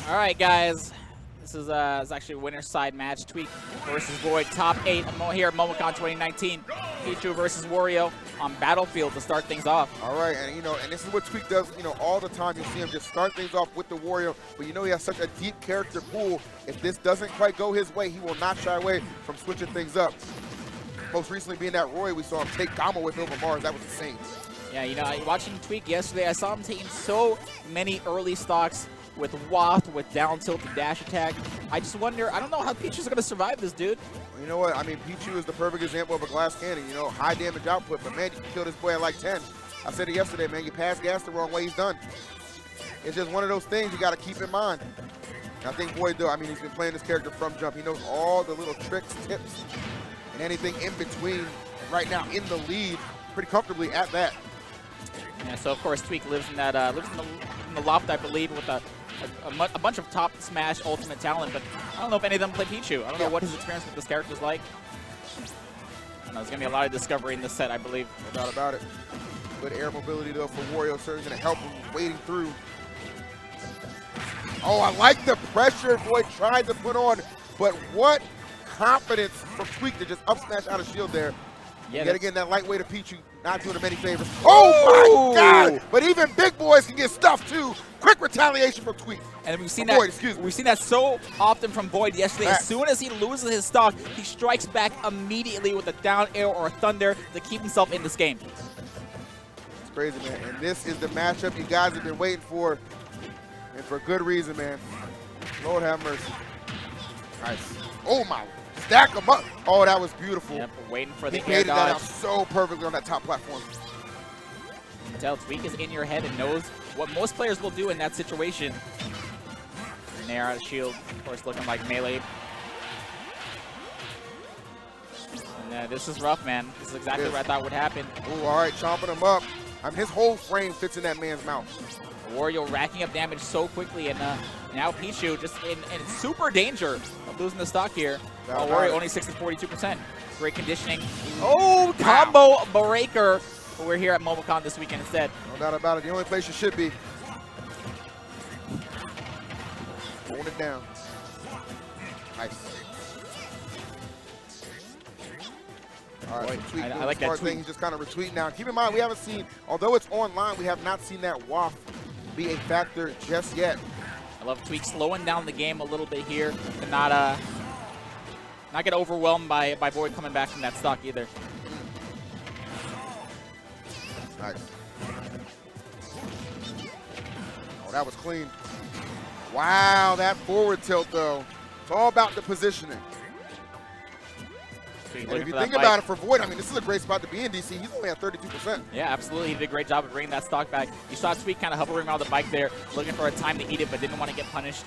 All right, guys. This is actually a winner's side match. Tweek versus Void, top 8 here at Momocon 2019. Pichu versus Wario on Battlefield to start things off. All right, and and this is what Tweek does, all the time. You see him just start things off with the Wario, but he has such a deep character pool. If this doesn't quite go his way, he will not shy away from switching things up. Most recently being that Roy, we saw him take Gamo with over Mars. That was insane. Yeah, watching Tweek yesterday, I saw him taking so many early stocks with waft, with down tilt and dash attack. I just wonder, I don't know how Pichu's going to survive this, dude. Well, you know what? I mean, Pichu is the perfect example of a glass cannon. High damage output, but man, you can kill this boy at like 10. I said it yesterday, man. You pass gas the wrong way, he's done. It's just one of those things you got to keep in mind. And I think Void, though, he's been playing this character from jump. He knows all the little tricks, tips, and anything in between. And right now, in the lead, pretty comfortably at that. Yeah, so of course Tweek lives in that in the loft, I believe, with a bunch of top Smash Ultimate talent, but I don't know if any of them play Pichu. I don't know what his experience with this character is like. I know, there's going to be a lot of discovery in this set, I believe. No doubt about it. Good air mobility, though, for Wario. Certainly going to help him wading through. Oh, I like the pressure Void tried to put on, but what confidence from Tweek to just up smash out of shield there. Yeah, yet again, that lightweight of Pichu not doing him any favors. Oh my God! But even big boys can get stuffed too. Quick retaliation from Tweek. And we've seen we've seen that so often from Void yesterday. As soon as he loses his stock, he strikes back immediately with a down air or a thunder to keep himself in this game. It's crazy, man. And this is the matchup you guys have been waiting for, and for good reason, man. Lord have mercy. Nice. Oh my. Stack them up. Oh, that was beautiful. Yep, waiting for the air made dodge. That out so perfectly on that top platform. You can tell Tweek is in your head and knows what most players will do in that situation. And they're out of shield, of course, looking like melee. And this is rough, man. This is exactly what I thought would happen. Ooh, all right, chomping him up. His whole frame fits in that man's mouth. Wario racking up damage so quickly, and now Pichu just in super danger of losing the stock here. Wario only 42%. Great conditioning. Oh, combo breaker. But we're here at Momocon this weekend instead. No doubt about it. The only place you should be. Hold it down. Nice. All right, so Tweek I like that thing. He's just kind of retweeting now. Keep in mind, we haven't seen, although it's online, we have not seen that waft be a factor just yet. I love Tweek slowing down the game a little bit here to not get overwhelmed by Void coming back from that stock either. Nice. Oh, that was clean. Wow, that forward tilt though. It's all about the positioning. And if you think about it for Void, this is a great spot to be in, DC. He's only at 32%. Yeah, absolutely. He did a great job of bringing that stock back. You saw Tweek kind of hovering around the bike there, looking for a time to eat it, but didn't want to get punished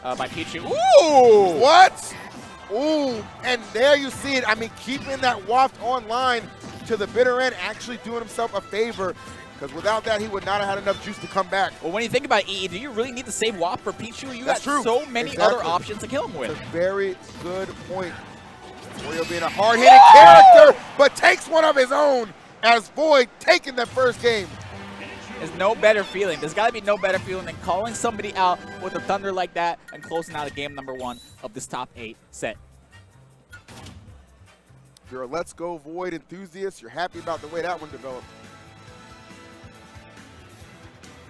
by Pichu. Ooh! What? Ooh, and there you see it. Keeping that waft online to the bitter end, actually doing himself a favor, because without that, he would not have had enough juice to come back. Well, when you think about EE, do you really need to save waft for Pichu? You got so many other options to kill him with. That's a very good point. Wario being a hard-hitting character, but takes one of his own as Void taking that first game. There's no better feeling. There's got to be no better feeling than calling somebody out with a thunder like that and closing out a game number 1 of this top 8 set. If you're a Let's Go Void enthusiast, you're happy about the way that one developed.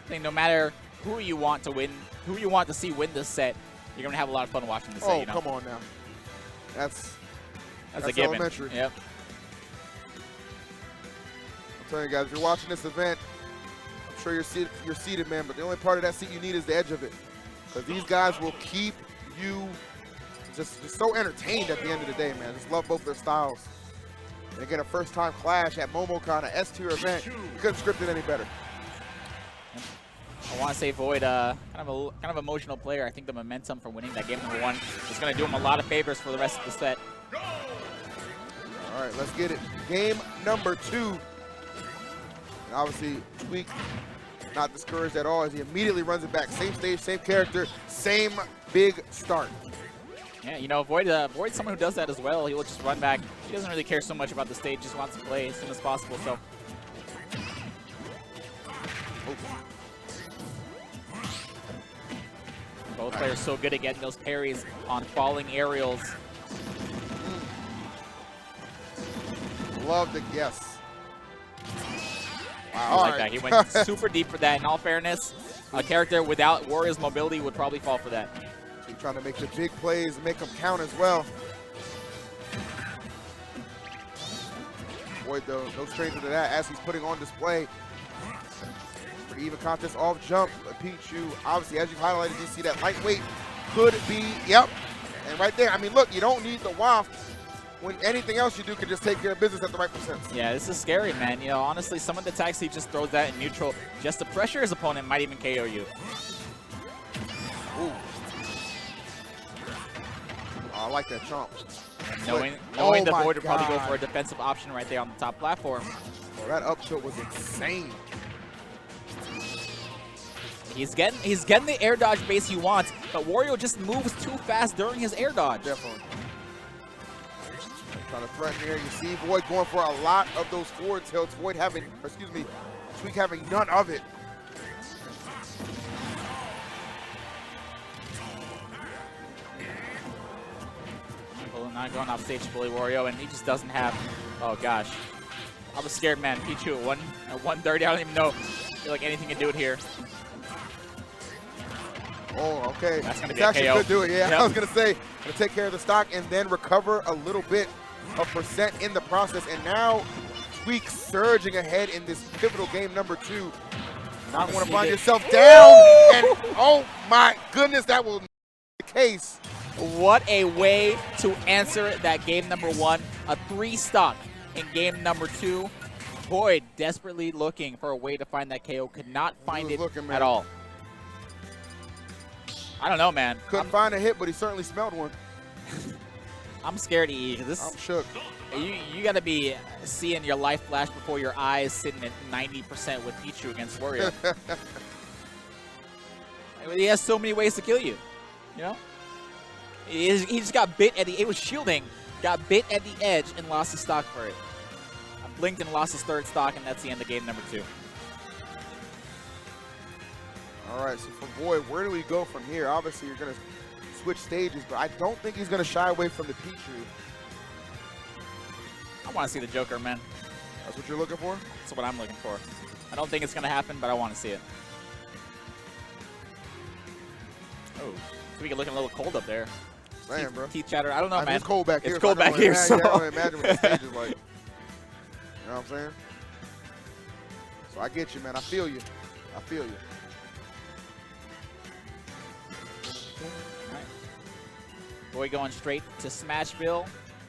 I think no matter who you want to win, who you want to see win this set, you're going to have a lot of fun watching this set. Oh, come on now. That's a given. Elementary. Yep. I'm telling you guys, if you're watching this event, I'm sure you're seated, man, but the only part of that seat you need is the edge of it. Because these guys will keep you just so entertained at the end of the day, man. Just love both their styles. And again, a first-time clash at Momocon, an S-tier event. You couldn't script it any better. I want to say Void, kind of emotional player. I think the momentum for winning that game number 1 is going to do him a lot of favors for the rest of the set. All right, let's get it. Game number 2. And obviously, Tweek not discouraged at all as he immediately runs it back. Same stage, same character, same big start. Yeah, Void's someone who does that as well. He will just run back. He doesn't really care so much about the stage, just wants to play as soon as possible. So. Both players so good at getting those parries on falling aerials. Love the guess. Wow, I like that. He went super deep for that. In all fairness, a character without Wario's mobility would probably fall for that. He's trying to make the big plays and make them count as well. Boy, though, no stranger to that as he's putting on display. Pretty even contest off jump. Pichu, obviously, as you highlighted, you see that lightweight could be, yep. And right there, I mean, look, you don't need the waft when anything else you do can just take care of business at the right %. Yeah, this is scary, man. You know, honestly, some of the attacks he just throws that in neutral just to pressure his opponent might even KO you. Ooh. Oh, I like that chomp. Knowing the Void would probably go for a defensive option right there on the top platform. Oh, that up tilt was insane. He's getting the air dodge base he wants, but Wario just moves too fast during his air dodge. Definitely. Trying to threaten here. You see Void going for a lot of those forward tilts. Void having, Tweek having none of it. Not going off stage to bully Wario, and he just doesn't have. Oh gosh, I was scared, man. Pichu at 130. I don't even know. Feel like anything can do it here. Oh, okay. That's gonna be actually a KO. Could do it. Yeah, yep. I was gonna say, gonna take care of the stock and then recover a little bit of percent in the process. And now Tweek surging ahead in this pivotal game number 2. Not want to find yourself down. And oh my goodness, that will be the case. What a way to answer that game number 1. A 3 stock in game number 2. Void desperately looking for a way to find that KO. Could not find it at all. I don't know, man. Couldn't find a hit, but he certainly smelled one. I'm scared of E. I'm shook. You got to be seeing your life flash before your eyes, sitting at 90% with Pichu against Wario. He has so many ways to kill you, you know? He just got bit at the, it was shielding, got bit at the edge and lost his stock for it. Blinked and lost his 3rd stock, and that's the end of game number 2. All right, so for Void, where do we go from here? Obviously, you're going to switch stages, but I don't think he's going to shy away from the Pichu. I want to see the Joker, man. That's what you're looking for? That's what I'm looking for. I don't think it's going to happen, but I want to see it. Oh, Tweek looking a little cold up there. Man, bro. Teeth chatter. I don't know, man. It's cold back here. It's cold back here, so. I don't imagine what the stage is like. You know what I'm saying? So I get you, man. I feel you. I feel you. All right. Boy going straight to Smashville.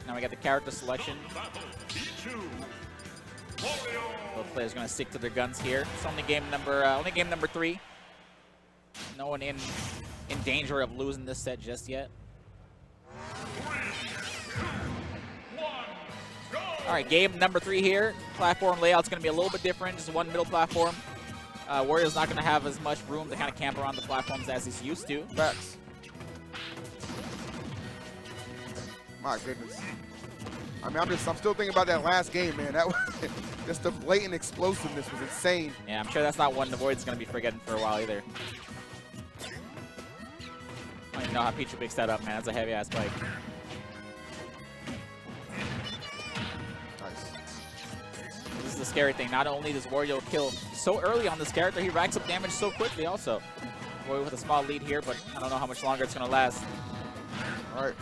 Now we got the character selection. Both players going to stick to their guns here. It's only game number 3. No one in danger of losing this set just yet. All right, game number 3 here. Platform layout's going to be a little bit different. Just one middle platform. Wario's not going to have as much room to kind of camp around the platforms as he's used to. Facts. My goodness. I mean, I'm still thinking about that last game, man. That was just the blatant explosiveness was insane. Yeah, I'm sure that's not one the Void's going to be forgetting for a while either. I don't even know how Pichu picks that up, man. That's a heavy-ass spike. Nice. This is the scary thing. Not only does Wario kill so early on this character, he racks up damage so quickly also. Wario with a small lead here, but I don't know how much longer it's going to last. All right.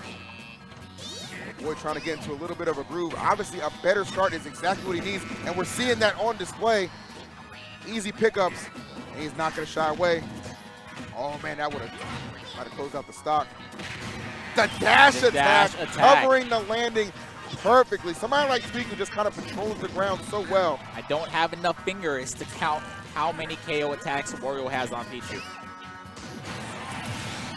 Boy trying to get into a little bit of a groove. Obviously, a better start is exactly what he needs, and we're seeing that on display. Easy pickups, and he's not going to shy away. Oh, man, that might have closed out the stock. The dash attack, covering the landing perfectly. Somebody like Tweek who just kind of patrols the ground so well. I don't have enough fingers to count how many KO attacks Wario has on Pichu.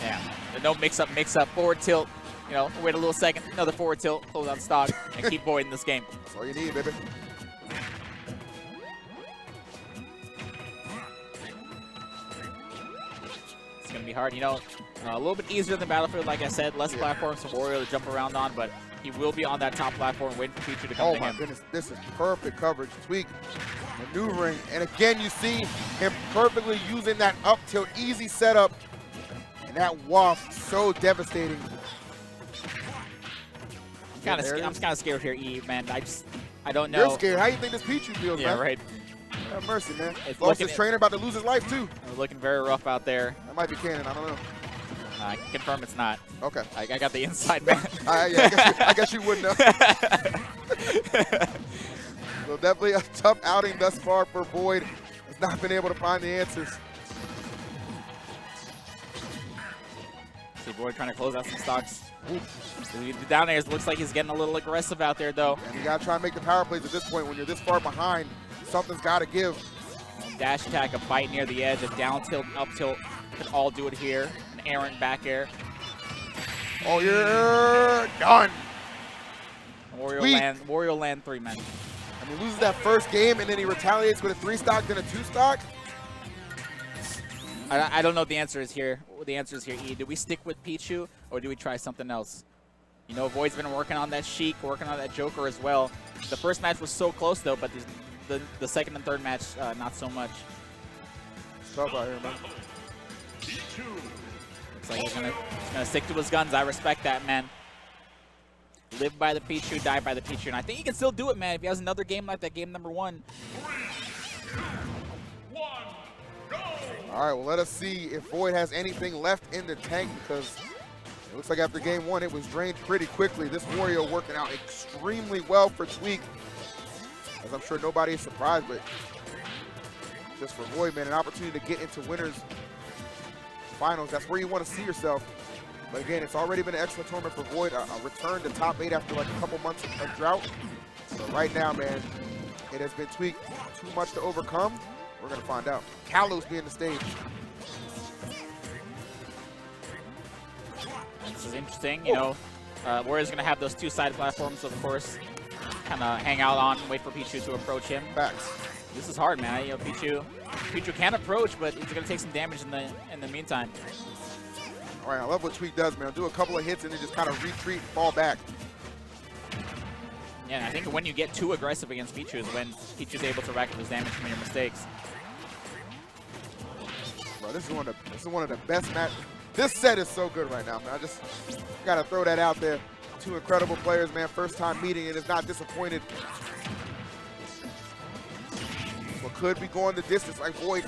Yeah, no mix-up, forward tilt. You know, wait a little second, another forward tilt, close out stock, and keep voiding this game. That's all you need, baby. It's going to be hard, you know, a little bit easier than Battlefield, like I said, less platforms for Wario to jump around on, but he will be on that top platform waiting for Pichu to come to him. Oh my goodness, this is perfect coverage. Tweek maneuvering, and again you see him perfectly using that up tilt, easy setup. And that waft, so devastating. I'm kind of scared here, E, man. I don't know. You're scared. How you think this Pichu feels, man? Yeah, right. Have mercy, man. It's Lost his trainer, about to lose his life, too. Looking very rough out there. That might be canon. I don't know. I can confirm it's not. Okay. I got the inside, man. Yeah, I guess you would know. So definitely a tough outing thus far for Void. Has not been able to find the answers. See Void trying to close out some stocks. The down airs looks like he's getting a little aggressive out there, though. And you got to try and make the power plays at this point. When you're this far behind, something's got to give. Dash attack, a bite near the edge, a down tilt, up tilt. Can all do it here. An errant back air. Oh, you're done. Wario land 3, man. And he loses that first game, and then he retaliates with a 3-stock, then a 2-stock. I don't know what the answer is here. The answer is here, E. Do we stick with Pichu, or do we try something else? You know, Void's been working on that Sheik, working on that Joker as well. The first match was so close, though, but the second and third match, not so much. It's tough out here, man. Looks like he's gonna stick to his guns. I respect that, man. Live by the Pichu, die by the Pichu. And I think he can still do it, man, if he has another game like that, game number 1. 3, 2, 1, go! All right, well, let us see if Void has anything left in the tank, because it looks like after game 1, it was drained pretty quickly. This Wario working out extremely well for Tweek, as I'm sure nobody is surprised, but just for Void, man, an opportunity to get into winners finals. That's where you want to see yourself. But again, it's already been an excellent tournament for Void. A return to top 8 after like a couple months of drought. So right now, man, it has been Tweek too much to overcome. We're going to find out. Kalos being the stage. This is interesting. You know, Warrior's going to have those 2 side platforms, of course, kind of hang out on, wait for Pichu to approach him. Facts. This is hard, man. You know, Pichu can approach, but he's going to take some damage in the meantime. All right, I love what Tweek does, man. Do a couple of hits and then just kind of retreat, fall back. Yeah, and I think when you get too aggressive against Pichu is when Pichu's able to rack up his damage from your mistakes. Bro, this is one of the best matches. This set is so good right now, man. I just got to throw that out there. 2 incredible players, man. First time meeting and is not disappointed. What could be going the distance like Void.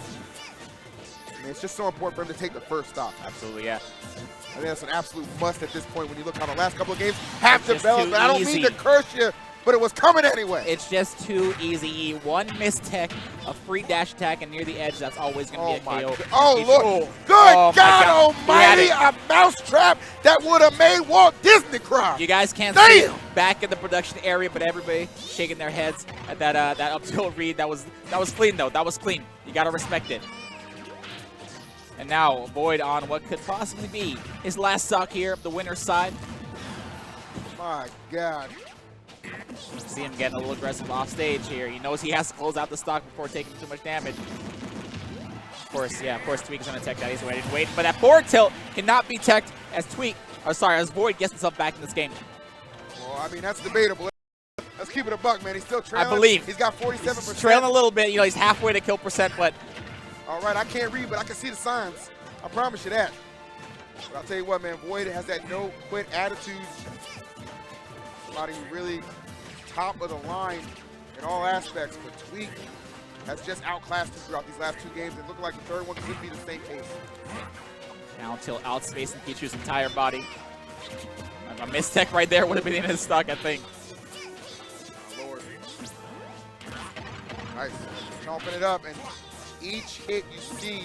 I mean, it's just so important for him to take the first stop. Absolutely, yeah. I think that's an absolute must at this point when you look how the last couple of games have developed. But I don't mean to curse you, but it was coming anyway. It's just too easy. One mistech, a free dash attack, and near the edge, that's always going to be a KO. Oh, look. Good God almighty, a mousetrap that would have made Walt Disney cry. You guys can't see it back in the production area, but everybody shaking their heads at that up tilt read. That was clean, though. That was clean. You got to respect it. And now Void on what could possibly be his last stock here, the winner's side. My God. See him getting a little aggressive off stage here. He knows he has to close out the stock before taking too much damage. Of course, Tweek is going to tech that. He's waiting. But that forward tilt cannot be teched as as Void gets himself back in this game. Well, I mean, that's debatable. Let's keep it a buck, man. He's still trailing. I believe. He's got 47%. He's trailing a little bit. You know, he's halfway to kill percent, but... All right, I can't read, but I can see the signs. I promise you that. But I'll tell you what, man, Void has that no-quit attitude. Somebody really top of the line in all aspects, but Tweek has just outclassed him throughout these last 2 games. It looked like the third one could be the same case. Down tilt, outspacing Pichu's entire body. A mistech right there would have been in his stock, I think. Oh, Lord. Nice. Chomping it up, and each hit you see,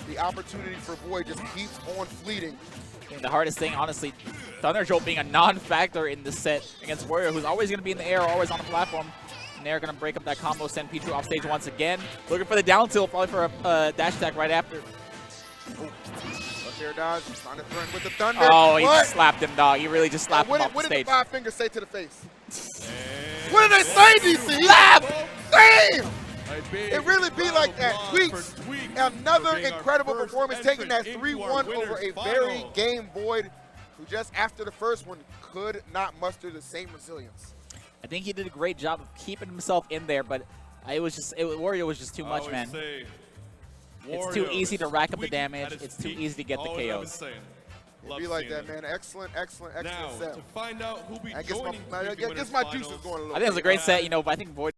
the opportunity for Void just keeps on fleeting. I think the hardest thing, honestly, Thunder Jolt being a non-factor in this set against Wario, who's always going to be in the air, always on the platform. And they're going to break up that combo, send Pichu off stage once again. Looking for the down tilt, probably for a dash attack right after. Left air dodge, trying to threaten with the thunder. Oh, he just slapped him, dog. He really just slapped him off the What stage. did the 5 fingers say to the face? What did they say, DC? Slap! Damn! It really be like that. Tweek, another incredible performance, taking that 3-1 over a very game Void, who just after the first one could not muster the same resilience. I think he did a great job of keeping himself in there, but Wario was just too much, man. It's too easy to rack up the Tweek damage. at his It's too peak. easy to get the Always have been KOs. saying. It'd Love be like seeing that, it. man. Excellent Now, set. to find out who'll be I joining guess my Tweek juice is winners going a little I think it was a great bit. set, you know, but I think Void